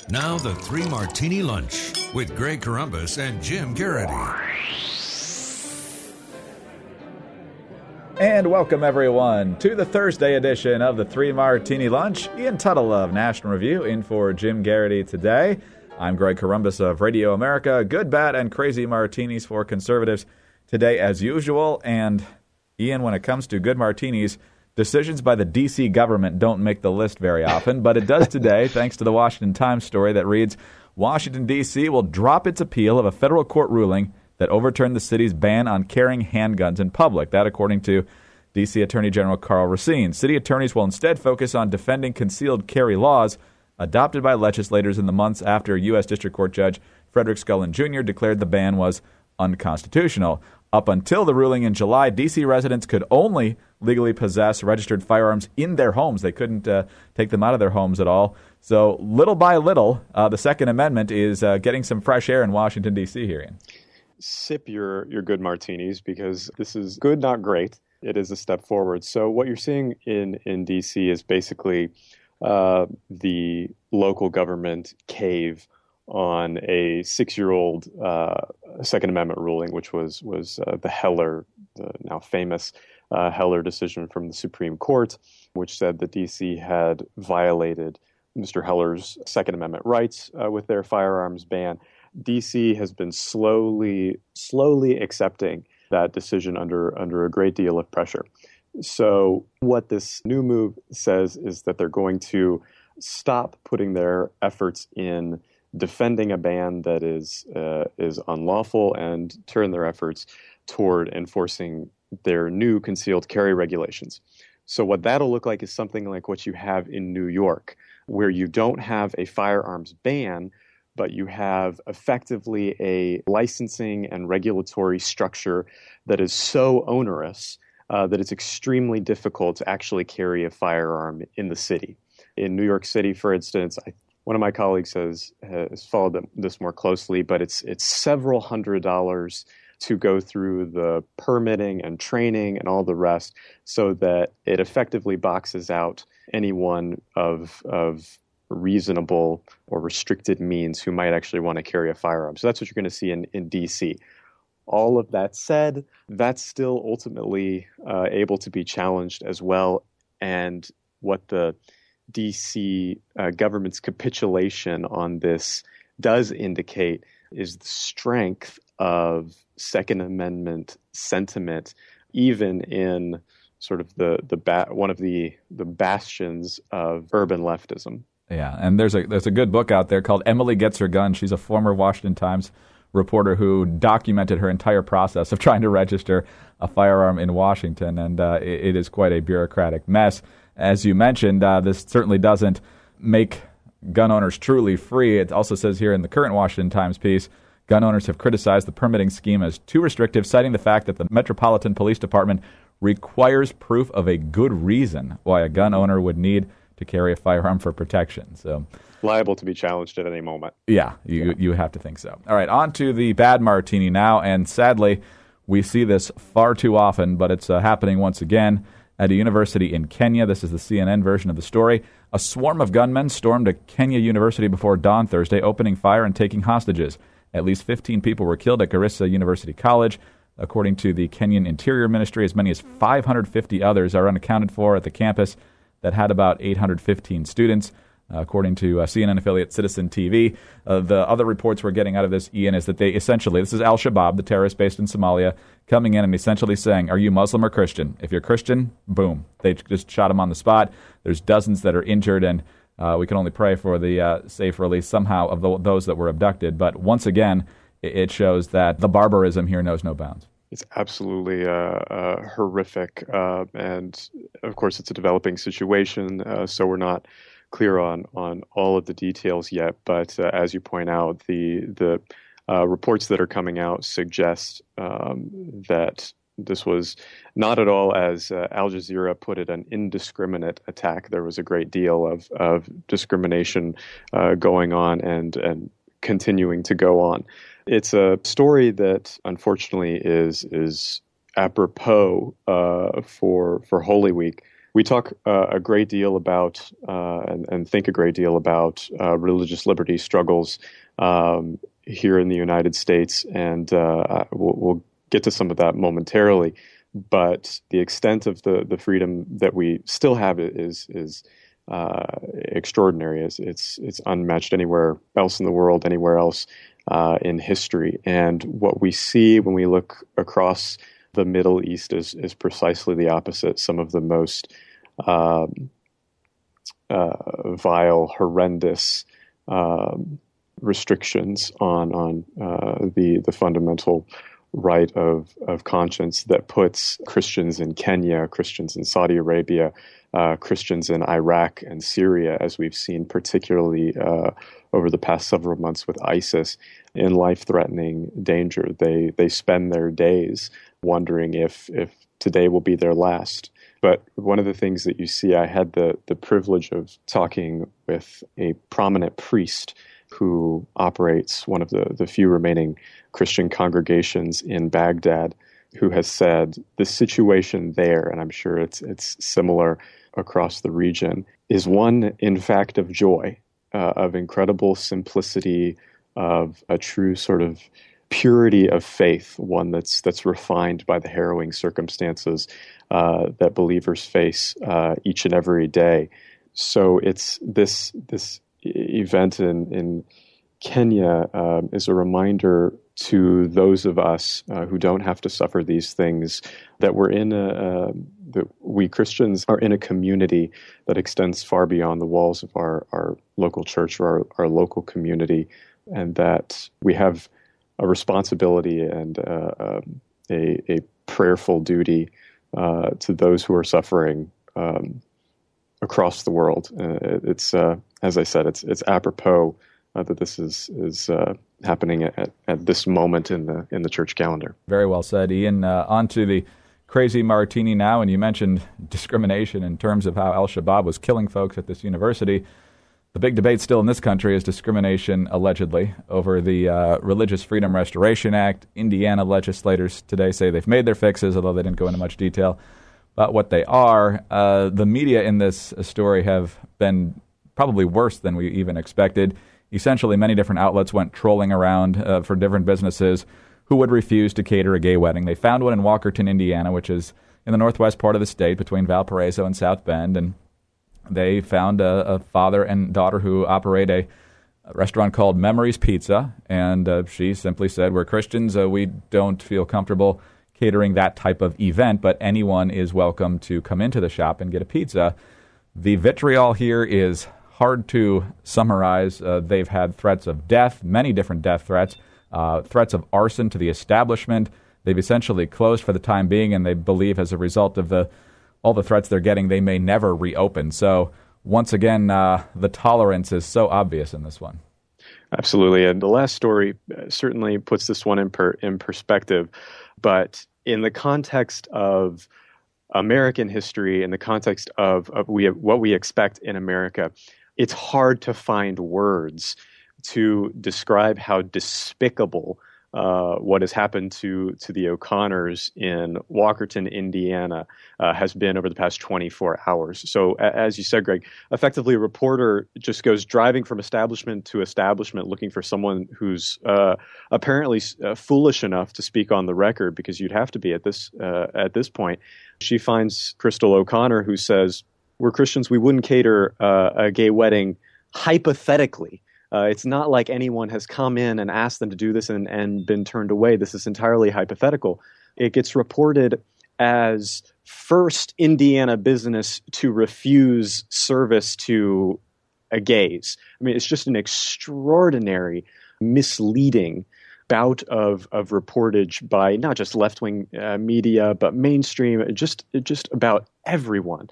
Now the Three Martini Lunch with Greg Corombos and Jim Garrity. And welcome, everyone, to the Thursday edition of the Three Martini Lunch. Ian Tuttle of National Review in for Jim Garrity today. I'm Greg Corombos of Radio America. Good, bad, and crazy martinis for conservatives today as usual. And Ian, when it comes to good martinis, decisions by the D.C. government don't make the list very often, but it does today thanks to the Washington Times story that reads, Washington, D.C. will drop its appeal of a federal court ruling that overturned the city's ban on carrying handguns in public. That, according to D.C. Attorney General Karl Racine. City attorneys will instead focus on defending concealed carry laws adopted by legislators in the months after U.S. District Court Judge Frederick Scullin Jr. declared the ban was unconstitutional. Up until the ruling in July, D.C. residents could only legally possess registered firearms in their homes. They couldn't take them out of their homes at all. So little by little, the Second Amendment is getting some fresh air in Washington, D.C. here, Ian. Sip your good martinis, because this is good, not great. It is a step forward. So what you're seeing in D.C. is basically the local government cave on a 6-year-old Second Amendment ruling, which was the Heller, the now famous Heller decision from the Supreme Court, which said that D.C. had violated Mr. Heller's Second Amendment rights with their firearms ban. D.C. has been slowly accepting that decision under a great deal of pressure. So what this new move says is that they're going to stop putting their efforts in defending a ban that is unlawful and turn their efforts toward enforcing their new concealed carry regulations. So what that'll look like is something like what you have in New York, where you don't have a firearms ban, but you have effectively a licensing and regulatory structure that is so onerous that it's extremely difficult to actually carry a firearm in the city. In New York City, for instance, one of my colleagues has followed this more closely, but it's several $100s to go through the permitting and training and all the rest, so that it effectively boxes out anyone of reasonable or restricted means who might actually want to carry a firearm. So that's what you're going to see in D.C. All of that said, that's still ultimately able to be challenged as well. And what the D.C. Government's capitulation on this does indicate is the strength of Second Amendment sentiment, even in sort of one of the bastions of urban leftism. Yeah, and there's a good book out there called Emily Gets Her Gun. She's a former Washington Times reporter who documented her entire process of trying to register a firearm in Washington, and it is quite a bureaucratic mess. As you mentioned, this certainly doesn't make gun owners truly free. It also says here in the current Washington Times piece, gun owners have criticized the permitting scheme as too restrictive, citing the fact that the Metropolitan Police Department requires proof of a good reason why a gun owner would need to carry a firearm for protection. So liable to be challenged at any moment. Yeah, you have to think so. All right, on to the bad martini now, and sadly, we see this far too often, but it's happening once again at a university in Kenya. This is the CNN version of the story. A swarm of gunmen stormed a Kenya university before dawn Thursday, opening fire and taking hostages. At least 15 people were killed at Garissa University College. According to the Kenyan Interior Ministry, as many as 550 others are unaccounted for at the campus that had about 815 students. According to CNN affiliate Citizen TV, the other reports we're getting out of this, Ian, is that they essentially, this is Al-Shabaab, the terrorist based in Somalia, coming in and essentially saying, are you Muslim or Christian? If you're Christian, boom. They just shot him on the spot. There's dozens that are injured, and we can only pray for the safe release somehow of those that were abducted. But once again, it shows that the barbarism here knows no bounds. It's absolutely horrific. And, of course, it's a developing situation, so we're not clear on all of the details yet. But as you point out, the reports that are coming out suggest that this was not at all, as Al Jazeera put it, an indiscriminate attack. There was a great deal of discrimination going on and continuing to go on. It's a story that, unfortunately, is apropos for Holy Week, We talk a great deal about and think a great deal about religious liberty struggles here in the United States, and we'll get to some of that momentarily. But the extent of the freedom that we still have is extraordinary. It's unmatched anywhere else in the world, anywhere else in history. And what we see when we look across the Middle East is precisely the opposite. Some of the most vile, horrendous restrictions on the fundamental right of conscience that puts Christians in Kenya, Christians in Saudi Arabia, Christians in Iraq and Syria, as we've seen particularly over the past several months with ISIS, in life-threatening danger. They spend their days wondering if today will be their last. But one of the things that you see, I had the privilege of talking with a prominent priest who operates one of the few remaining Christian congregations in Baghdad, who has said the situation there, and I'm sure it's similar across the region, is one, in fact, of joy, of incredible simplicity, of a true sort of purity of faith, one that's refined by the harrowing circumstances that believers face each and every day. So it's this event in Kenya is a reminder to those of us who don't have to suffer these things, that we're that we Christians are in a community that extends far beyond the walls of our local church or our local community, and that we have a responsibility and a prayerful duty to those who are suffering across the world. It's as I said, it's apropos that this is happening at this moment in the church calendar. Very well said, Ian. On to the crazy Martini now, and you mentioned discrimination in terms of how al-Shabaab was killing folks at this university. The big debate still in this country is discrimination, allegedly, over the Religious Freedom Restoration Act. Indiana legislators today say they've made their fixes, although they didn't go into much detail about what they are. The media in this story have been probably worse than we even expected. Essentially, many different outlets went trolling around for different businesses who would refuse to cater a gay wedding. They found one in Walkerton, Indiana, which is in the northwest part of the state between Valparaiso and South Bend, and they found a father and daughter who operate a restaurant called Memories Pizza, and she simply said, we're Christians, we don't feel comfortable catering that type of event, but anyone is welcome to come into the shop and get a pizza. The vitriol here is hard to summarize. They've had threats of death, many different death threats, threats of arson to the establishment. They've essentially closed for the time being, and they believe as a result of all the threats they're getting, they may never reopen. So once again, the tolerance is so obvious in this one. Absolutely. And the last story certainly puts this one in perspective. But in the context of American history, in the context of what we expect in America, it's hard to find words to describe how despicable what has happened to the O'Connors in Walkerton, Indiana, has been over the past 24 hours. So, as you said, Greg, effectively a reporter just goes driving from establishment to establishment looking for someone who's apparently foolish enough to speak on the record, because you'd have to be at this point. She finds Crystal O'Connor, who says, "We're Christians, we wouldn't cater a gay wedding hypothetically. It's not like anyone has come in and asked them to do this and been turned away. This is entirely hypothetical." It gets reported as first Indiana business to refuse service to a gays. I mean, it's just an extraordinary, misleading bout of reportage by not just left-wing media, but mainstream, just about everyone.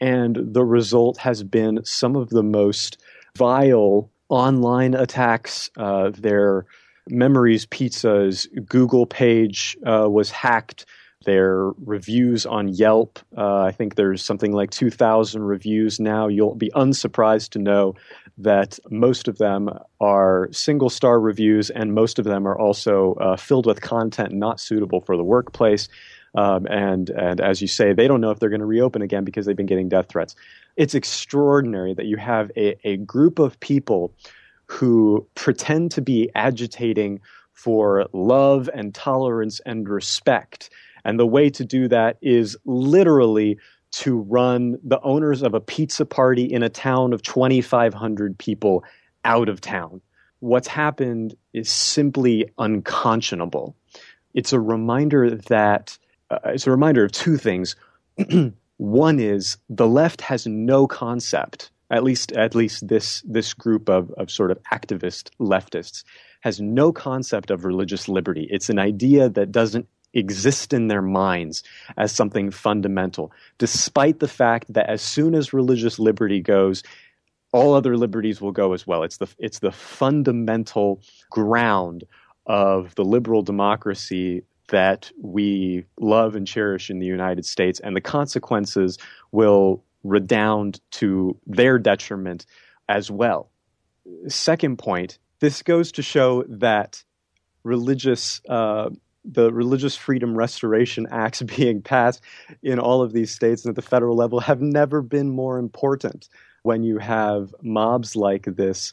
And the result has been some of the most vile online attacks. Their Memories Pizza's Google page was hacked. Their reviews on Yelp, I think there's something like 2,000 reviews now. You'll be unsurprised to know that most of them are single-star reviews, and most of them are also filled with content not suitable for the workplace. And as you say, they don't know if they're going to reopen again because they've been getting death threats. It's extraordinary that you have a group of people who pretend to be agitating for love and tolerance and respect. And the way to do that is literally to run the owners of a pizza party in a town of 2,500 people out of town. What's happened is simply unconscionable. It's a reminder of two things. One is the left has no concept, at least this group of sort of activist leftists has no concept of religious liberty. It's an idea that doesn't exist in their minds as something fundamental, despite the fact that as soon as religious liberty goes, all other liberties will go as well. It's the fundamental ground of the liberal democracy that we love and cherish in the United States, and the consequences will redound to their detriment as well. Second point, this goes to show that the Religious Freedom Restoration Acts being passed in all of these states and at the federal level have never been more important. When you have mobs like this,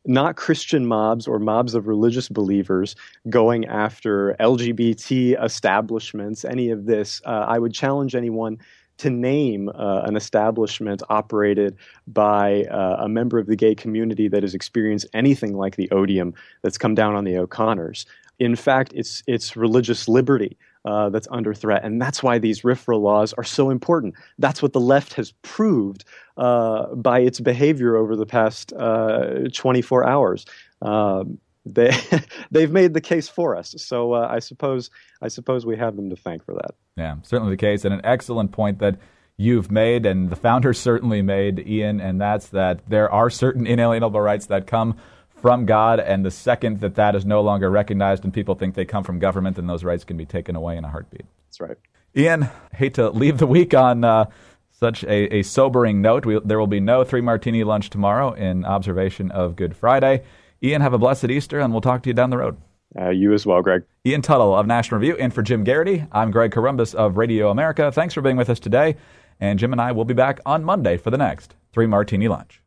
not Christian mobs or mobs of religious believers going after LGBT establishments, any of this, I would challenge anyone to name an establishment operated by a member of the gay community that has experienced anything like the odium that's come down on the O'Connors. In fact, it's religious liberty that's under threat, and that's why these RFRA laws are so important. That's what the left has proved by its behavior over the past 24 hours. They've made the case for us, so I suppose we have them to thank for that. Yeah, certainly the case, and an excellent point that you've made, and the founders certainly made, Ian, and that's that there are certain inalienable rights that come from God, and the second that is no longer recognized and people think they come from government, then those rights can be taken away in a heartbeat. That's right. Ian, hate to leave the week on such a sobering note. There will be no 3 Martini lunch tomorrow in observation of Good Friday. Ian, have a blessed Easter, and we'll talk to you down the road. You as well, Greg. Ian Tuttle of National Review, and for Jim Garrity, I'm Greg Corombos of Radio America. Thanks for being with us today, and Jim and I will be back on Monday for the next 3 Martini Lunch.